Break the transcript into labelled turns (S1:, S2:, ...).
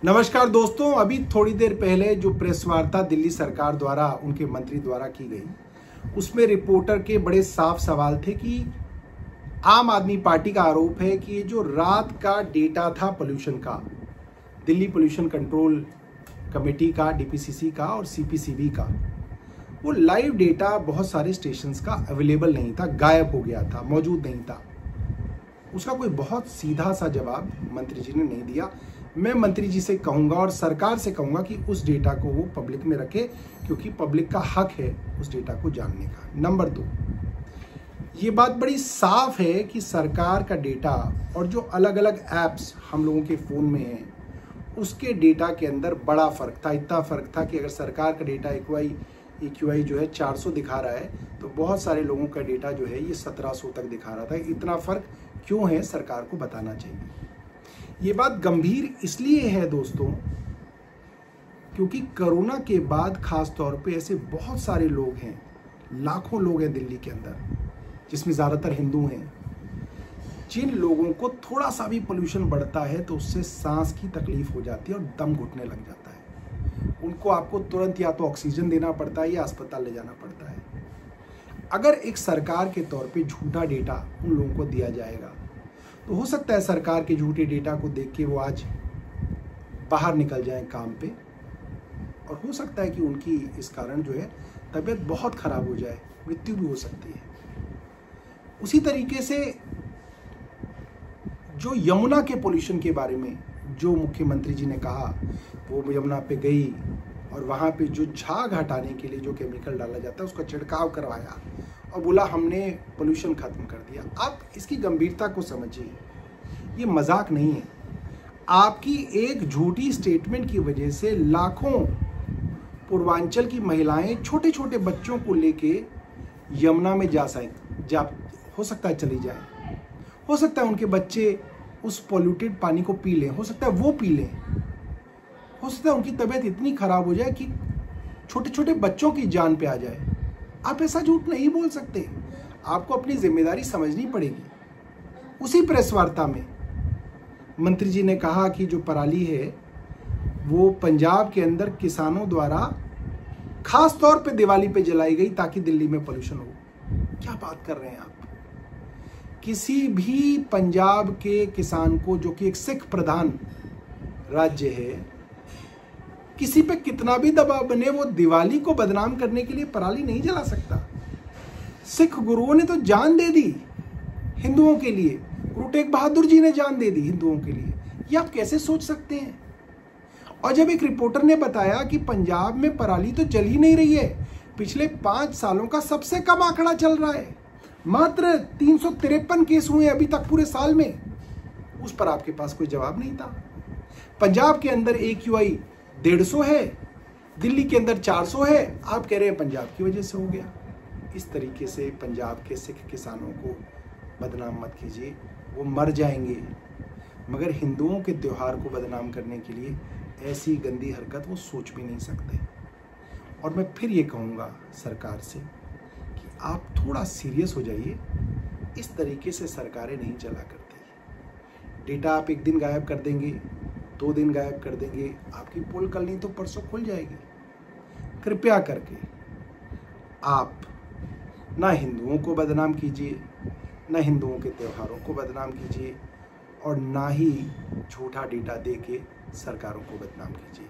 S1: नमस्कार दोस्तों, अभी थोड़ी देर पहले जो प्रेस वार्ता दिल्ली सरकार द्वारा उनके मंत्री द्वारा की गई, उसमें रिपोर्टर के बड़े साफ सवाल थे कि आम आदमी पार्टी का आरोप है कि ये जो रात का डेटा था पोल्यूशन का, दिल्ली पोल्यूशन कंट्रोल कमेटी का, डीपीसीसी का और सीपीसीबी का, वो लाइव डेटा बहुत सारे स्टेशंस का अवेलेबल नहीं था, गायब हो गया था, मौजूद नहीं था। उसका कोई बहुत सीधा सा जवाब मंत्री जी ने नहीं दिया। मैं मंत्री जी से कहूंगा और सरकार से कहूंगा कि उस डेटा को वो पब्लिक में रखे, क्योंकि पब्लिक का हक है उस डेटा को जानने का। नंबर 2, ये बात बड़ी साफ है कि सरकार का डेटा और जो अलग अलग ऐप्स हम लोगों के फ़ोन में हैं, उसके डेटा के अंदर बड़ा फ़र्क था। इतना फ़र्क था कि अगर सरकार का डेटा EQI जो है 400 दिखा रहा है, तो बहुत सारे लोगों का डेटा जो है ये 1700 तक दिखा रहा था। इतना फ़र्क क्यों है, सरकार को बताना चाहिए। ये बात गंभीर इसलिए है दोस्तों, क्योंकि कोरोना के बाद खास तौर पे ऐसे बहुत सारे लोग हैं, लाखों लोग हैं दिल्ली के अंदर, जिसमें ज़्यादातर हिंदू हैं, जिन लोगों को थोड़ा सा भी पोल्यूशन बढ़ता है तो उससे सांस की तकलीफ हो जाती है और दम घुटने लग जाता है। उनको आपको तुरंत या तो ऑक्सीजन देना पड़ता है या अस्पताल ले जाना पड़ता है। अगर एक सरकार के तौर पे झूठा डेटा उन लोगों को दिया जाएगा, तो हो सकता है सरकार के झूठे डेटा को देख के वो आज बाहर निकल जाएं काम पे, और हो सकता है कि उनकी इस कारण जो है तबीयत बहुत खराब हो जाए, मृत्यु भी हो सकती है। उसी तरीके से जो यमुना के पोल्यूशन के बारे में जो मुख्यमंत्री जी ने कहा, वो यमुना पे गई और वहाँ पे जो झाग हटाने के लिए जो केमिकल डाला जाता है उसका छिड़काव करवाया और बोला हमने पोल्यूशन खत्म कर दिया। आप इसकी गंभीरता को समझिए, ये मजाक नहीं है। आपकी एक झूठी स्टेटमेंट की वजह से लाखों पूर्वांचल की महिलाएं छोटे छोटे बच्चों को लेके यमुना में हो सकता है चली जाए, हो सकता है उनके बच्चे उस पॉल्यूटेड पानी को पी लें, हो सकता है वो पी लें, हो सकता है उनकी तबीयत इतनी खराब हो जाए कि छोटे छोटे बच्चों की जान पे आ जाए। आप ऐसा झूठ नहीं बोल सकते, आपको अपनी जिम्मेदारी समझनी पड़ेगी। उसी प्रेस वार्ता में मंत्री जी ने कहा कि जो पराली है वो पंजाब के अंदर किसानों द्वारा खास तौर पे दिवाली पे जलाई गई ताकि दिल्ली में पोल्यूशन हो। क्या बात कर रहे हैं आप? किसी भी पंजाब के किसान को, जो कि एक सिख प्रधान राज्य है, किसी पे कितना भी दबाव बने, वो दिवाली को बदनाम करने के लिए पराली नहीं जला सकता। सिख गुरुओं ने तो जान दे दी हिंदुओं के लिए, गुरु तेग बहादुर जी ने जान दे दी हिंदुओं के लिए। ये आप कैसे सोच सकते हैं? और जब एक रिपोर्टर ने बताया कि पंजाब में पराली तो जल ही नहीं रही है, पिछले 5 सालों का सबसे कम आंकड़ा चल रहा है, मात्र 353 केस हुए अभी तक पूरे साल में, उस पर आपके पास कोई जवाब नहीं था। पंजाब के अंदर AQI 150 है, दिल्ली के अंदर 400 है, आप कह रहे हैं पंजाब की वजह से हो गया। इस तरीके से पंजाब के सिख किसानों को बदनाम मत कीजिए, वो मर जाएंगे, मगर हिंदुओं के त्यौहार को बदनाम करने के लिए ऐसी गंदी हरकत वो सोच भी नहीं सकते। और मैं फिर ये कहूँगा सरकार से कि आप थोड़ा सीरियस हो जाइए, इस तरीके से सरकारें नहीं चला करती। डेटा आप एक दिन गायब कर देंगे, 2 दिन गायब कर देंगे, आपकी पोल कल नहीं तो परसों खुल जाएगी। कृपया करके आप ना हिंदुओं को बदनाम कीजिए, ना हिंदुओं के त्योहारों को बदनाम कीजिए, और ना ही झूठा डेटा दे के सरकारों को बदनाम कीजिए।